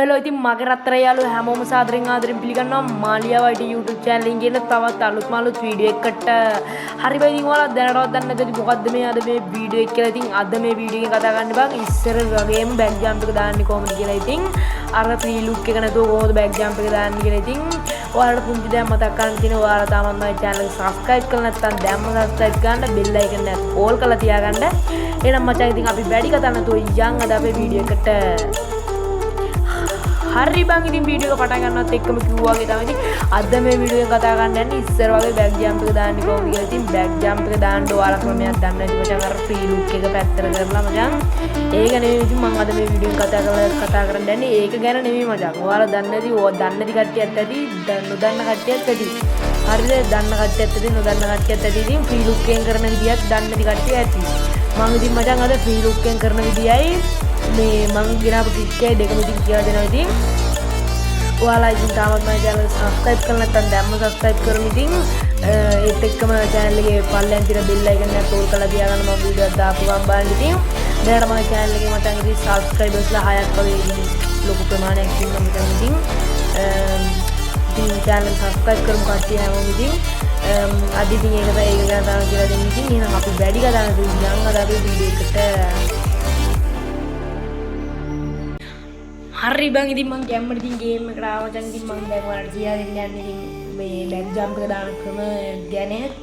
hello ඉතින් මගේ රත්තරන් යාළුවෝ හැමෝම සාදරෙන් ආදරෙන් පිළිගන්නවා මාලියාව IT YouTube channel එකෙන් කියන තවත් අලුත් වීඩියෝ එකකට. හරි බයි ඉතින් ඔයාලා දැනටවත් දන්නේ නැද්ද මොකද්ද මේ අද මේ වීඩියෝ එක කියලා. ඉතින් අද මේ වීඩියෝ එකෙන් කතා කරන්න බං ඉස්සර වගේම බෑක් ජම්ප් එක දාන්නේ කොහොමද කියලා. ඉතින් අර ප්‍රී ලුක් එක නැතුව කොහොමද බෑක් ජම්ප් එක දාන්නේ කියලා. ඉතින් ඔයාලට පුංචි දෙයක් මතක් කරන්න තියෙනවා. ඔයාලා තාමත් මගේ channel එක subscribe කරලා නැත්නම් දැම්ම subscribe කරන්න bell icon එක all කරලා තියාගන්න. එහෙනම් මචං ඉතින් අපි වැඩි කතා නැතුව යන් අද අපේ වීඩියෝ එකට. හරි බං ඉතින් වීඩියෝ එක පටන් ගන්නවත් එක්කම කිව්වා වගේ තමයි ඉතින් අද මේ වීඩියෝ එක කතා කරන්න යන්නේ ඉස්සර වගේ බෑක් ජම්ප් එක දාන්නේ කොහොමද කියලා. ඉතින් බෑක් ජම්ප් එක දාන්න ඔයාලා ක්‍රමයක් දන්නේ නැති මචං අර ෆ්‍රී ලුක් එක පැත්තට කරලා මචං ඒක නෙමෙයි ඉතින් මම අද මේ වීඩියෝ එක කතා කරන්න යන්නේ ඒක ගැන නෙමෙයි මචං. ඔයාලා දන්නේ නැති කට්ටියත් ඇති නොදන්න කට්ටියත් ඇති. හරිද? දන්න කට්ටියත් ඇති නොදන්න කට්ටියත් ඇති. ඉතින් ෆ්‍රී ලුක් එකෙන් කරන විදිහත් දන්නේ නැති කට්ටිය ඇති. මම ඉතින් මචං අද ෆ්‍රී ලුක් එකෙන් කරන විදියයි මේ මම ගෙනාපු ටික් එකයි දෙකම ඉතින් කියලා දෙනවා. ඉතින් ඔයාලා ඉතින් තාමත් මගේ channel subscribe කරලා නැත්නම් දැම්ම subscribe කරමු. ඉතින් ඒත් එක්කම channel එකේ පල්ලෙන් තියෙන bell icon එක ඕල් කරලා තියාගන්න මම වීඩියෝ එකක් දාපු ගමන් බලන්න. ඉතින් දැනට මගේ channel එකේ මචං ඉතින් subscribers ලා 6ක් වගේ ලොකු ප්‍රමාණයක් ඉන්නවා මචං. ඉතින් channel subscribe කරමු කට්ටිය හැමෝම. ඉතින් අද ඉතින් ඒක ගැන තමයි කියලා දෙන්නේ. ඉතින් එහෙනම් අපි වැඩි කතා කරමු. යන් අද අපි වීඩියෝ එකට. හරි බං ඉතින් මම ගැම්මට ඉතින් ගේම් එකට ආවා. දැන් ඉතින් මම දැන් ඔයාලට කියලා දෙන්න යන්නේ ඉතින් මේ බෑක් ජම්ප් එක දාන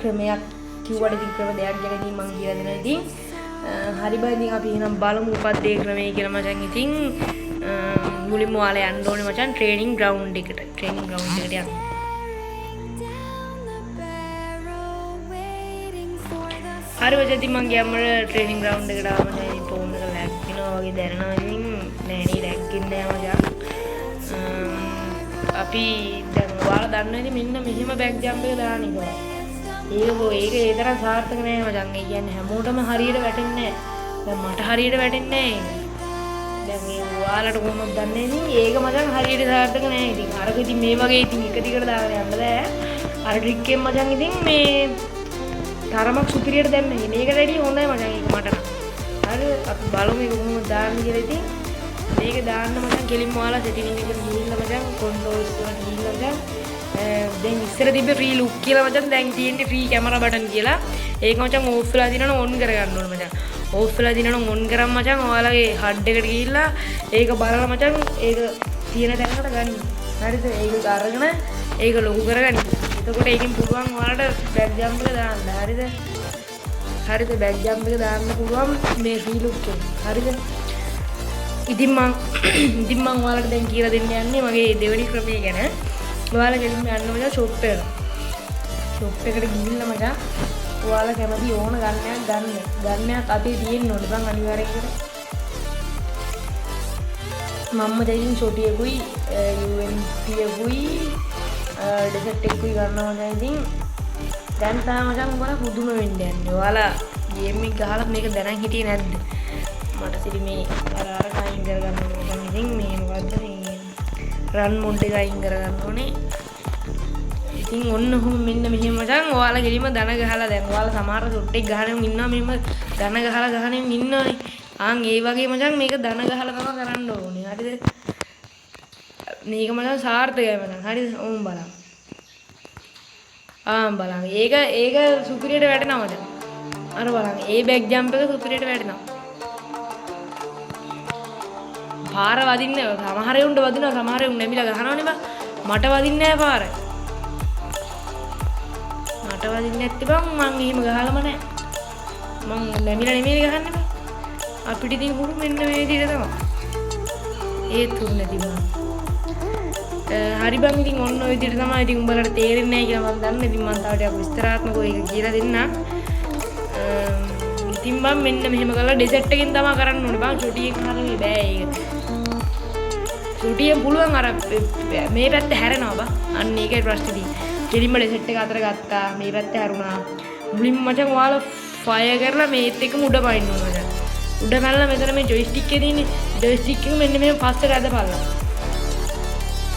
ක්‍රමයක් කිව්වට ඉතින් ක්‍රම දෙකක් ගැන ඉතින් මම කියලා දෙනවා. ඉතින් හරි බං ඉතින් අපි එහෙනම් බලමු මොකක්ද ඒ ක්‍රමය කියලා මචං. ඉතින් මුලින්ම ඔයාලා යන්න ඕනේ මචං ට්‍රේනින් ග්‍රවුන්ඩ් එකට. ට්‍රේනින් ග්‍රවුන්ඩ් එකට යන්න. හරි මචං ඉතින් මම ගැම්මට ට්‍රේනින් ග්‍රවුන්ඩ් එකට ආවා. මචං ෆෝන් එක ලැග් වෙනවා වගේ දැනෙනවා. ඉතින් නෑ නේ ලැග් වෙන්නේ නෑ මචං. අපි දැන් ඔයාලා දන්නවනේ මෙන්න මෙහෙම බෑක් ජම්ප් එක දාන එක. ඒක ඒ තරම් සාර්ථක නෑ මචං. ඒ කියන්නේ හැමෝටම හරියට වැටෙන්නේ නෑ. දැන් මට හරියට වැටෙන්නේ නෑ. දැන් මේ ඔයාලට කොහොමද දන්නේ ඉතින් ඒක මචං හරියට සාර්ථක නෑ. ඉතින් අරක ඉතින් මේ වගේ ඉතින් එක දිගට දාගෙන යන්න බෑ. අර ට්‍රික් එකෙන් මචං ඉතින් මේ තරමක් සුපිරියට දැම්මේ. මේකට වැඩිය හොඳයි මචං ඒක මට නම්. හරි අපි බලමු මේක කොහොමද දාන්නේ කියලා. ඉතින් මේක දාන්න මචං කෙලින්ම ඔයාලා සෙටින් එකට ගිහිල්ලා මචං කොන්ට්‍රෝල්ස් වලට ගිහිල්ලා මචං දැන් ඉස්සර තිබ්බේ ෆ්‍රී ලුක් කියලා මචං දැන් තියෙන්නේ ෆ්‍රී කැමරා බටන් කියලා. ඒක මචං ඕෆ් වෙලා දිනන ඔන් කරගන්න ඕන මචං. ඕෆ් වෙලා දිනන ඔන් කරාම මචං ඔයාලගේ හඩ් එකට ගිහිල්ලා ඒක බලලා මචං ඒක තියෙන තැනකට ගන්න. හරිද? ඒක අරගෙන ඒක ලොකු කරගන්න. එතකොට ඒකෙන් පුළුවන් ඔයාලට බෑක් ජම්ප් එක දාන්න. හරිද? හරිද? බෑක් ජම්ප් එක දාන්න පුළුවන් මේ ෆ්‍රී ලුක් එකෙන්. හරිද? ඉතින් මම ඔයාලට දැන් කියලා දෙන්න යන්නේ මගේ දෙවෙනි ක්‍රමය ගැන. ඔයාලා ගෙලින්ම යන්න මචං ෂොප් එකට. ෂොප් එකට ගිහිල්ලා මචං ඔයාලා කැමති ඕන ගන්නයක් අතේ තියෙන්න ඕනේ බං අනිවාර්යෙන් කියලා. මම දැන් ෂොටියකුයි UNT එකකුයි ඩෙසර්ට් එකකුයි ගන්නවා මචං. ඉතින් දැන් තමයි මචං ඔයාලා පුදුම වෙන්න යන්නේ. ඔයාලා ගේම් එක ගහලා මේක දැනන් හිටියේ නැද්ද? මට සිරි මේ අර කයින් කරගන්න ඕනේ. ඉතින් මේ මොකද්ද මේ රන් මොඩ් එක අයින් කරගන්න ඕනේ. ඉතින් ඔන්න ඔහොම මෙන්න මෙහෙම මචං ඔයාලා ගෙලිම දන ගහලා දැන් ඔයාලා සමහර ෂොට් එක ගහනම ඉන්නවා මෙහෙම දන ගහලා ගහනම ඉන්නවනේ. ආන් ඒ වගේ මචං මේක දන ගහලා තමයි කරන්න ඕනේ. හරිද? මේක මචං සාර්ථකයි මචං. හරිද? ඕම් බලන්න. බලන්න. ඒක සුපිරියට වැටෙනවා මචං. අර බලන්න. ඒ බෑක් ජම්ප් එක සුපිරියට වැටෙනවා. පාර වදින්නේ සමහර උන්ට වදිනවා සමහර උන් නැමිලා ගහනවනේ බං. මට වදින්නේ නැහැ පාර. මට වදින්නේ නැත්තේ බං මං එහෙම ගහලම නැහැ. මං නැමිලා නෙමෙයි ගහන්නේ බං. අපිට ඉතින් හුරු මෙන්න මේ විදිහට තමයි. ඒත් හුරු නැති බං. හරි බං ඉතින් ඔන්න ඔය විදිහට තමයි. ඉතින් උඹලට තේරෙන්නේ නැහැ කියලා මම දන්නේ. ඉතින් මම තව ටිකක් විස්තරාත්මකව ඒක කියලා දෙන්නම්. ඉතින් බං මෙන්න මෙහෙම කරලා ඩෙසර්ට් එකෙන් තමයි කරන්න ඕනේ බං. ෂොටියෙන් හරිනේ බෑ ඒක. ෂොටියෙන් පුළුවන් අර මේ පැත්ත හැරෙනවා බං. අන්න ඒකයි ප්‍රශ්නේ තියෙන්නේ. කෙලින්ම ඩෙසර්ට් එක අතර ගත්තා. මේ පැත්ත හැරුණා. මුලින්ම මචං ඔයාලා ෆයර් කරලා මේත් එක්කම උඩ පයින්න ඕන මචං. උඩ පැනලා මෙතන මේ ජොයිස්ටික් එකේ තියෙන්නේ ජොයිස්ටික් එක මෙන්න මෙහෙම පස්සට ඇදපල්ලා.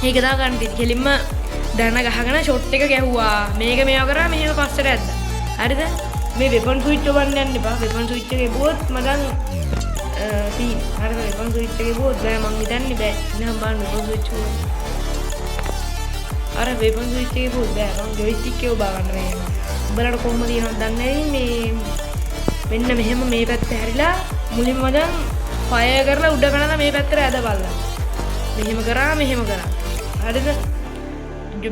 ඒක දා ගන්න තියෙන්නේ. කෙලින්ම දැන ගහගෙන ෂොට් එක ගැහුවා. මේක මේව කරා මෙහෙම පස්සට ඇද්දා. හරිද? මේ වෙපන් ස්විච් ඔබන්න යන්න එපා. වෙපන් ස්විච් එක එපුවොත් මචං සීන් අර වෙපන් ස්විච් එකේ බෝත් බෑ මං හිතන්නේ බෑ ඉතින් බලන්න වෙපන් ස්විච් එක අර වෙපන් ස්විච් එකේ බෝත් බෑ මං ජොයිස්ටික් එක ඔබා ගන්න මේ උඹලට කොහොමද දිනවද දන්නේ මේ මෙන්න මෙහෙම මේ පැත්තේ හැරිලා මුලින්ම දැන් ෆයර් කරලා උඩ පැනලා මේ පැත්තට ඇදපල්ලා මෙහෙම කරා හරිද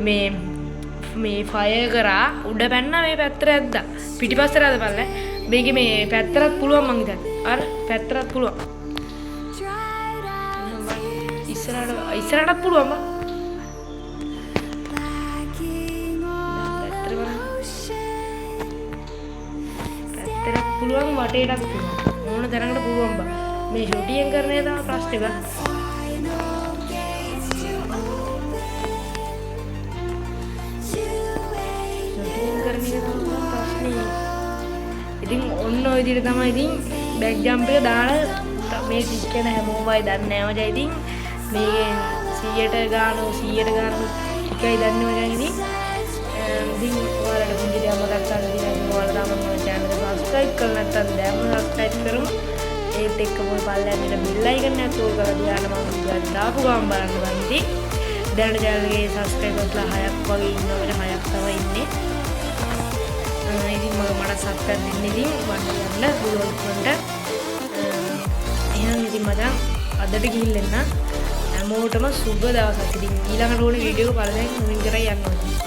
මේ ෆයර් කරා උඩ පැන්නා මේ පැත්තට ඇද්දා පිටිපස්සට ඇදපල්ලා මේකේ මේ පැත්තටත් පුළුවන් මං හිතන්නේ අර පැත්තටත් පුළුවන් ඉස්සරහටත් පුළුවන් බා පැත්තටත් පුළුවන් වටේටත් පුළුවන් ඕන තැනකට පුළුවන් බා මේ ෂොටියෙන් කරන එක තමයි ප්‍රශ්නේ බා ෂොටියෙන් කරන එක තමයි ප්‍රශ්නේ ඉතින් ඔන්න ඔය විදිහට තමයි ඉතින් බෑක් ජම්ප් එක දාලා මේ ටික් කරන හැමෝමයි දන්නේ නැහැ මචං ඉතින් මේකේ 100ට ගාන ටිකයි දන්නේ මචං ඉතින් ඔයාලට විදිහට මතක් කරලා දෙන්න ඔයාලා තමයි මගේ channel එක subscribe කරලා නැත්නම් දැන්ම subscribe කරමු ඒත් එක්කම ඔය පල්ලෙන් එන bell icon එකත් ඕක කරලා දාන්න මම විදිහට දාපු ගමන් බලන්න බෑ ඉතින් දැන් channel එකේ subscribers ලා 6ක් වගේ ඉන්නවා 6ක් තමයි ඉන්නේ ඉතින් මට සබ්ස්ක්‍රයිබ් දෙන්න ඉතින් වන්න යන්න පුළුවන් වුණාට එහෙනම් ඉතින් මචං අදට ගිහින් එන්න හැමෝටම සුබ දවසක් ඉතින් ඊළඟට ඕනේ වීඩියෝ එක බලලා මුලින් කරලා යන්න ඕනේ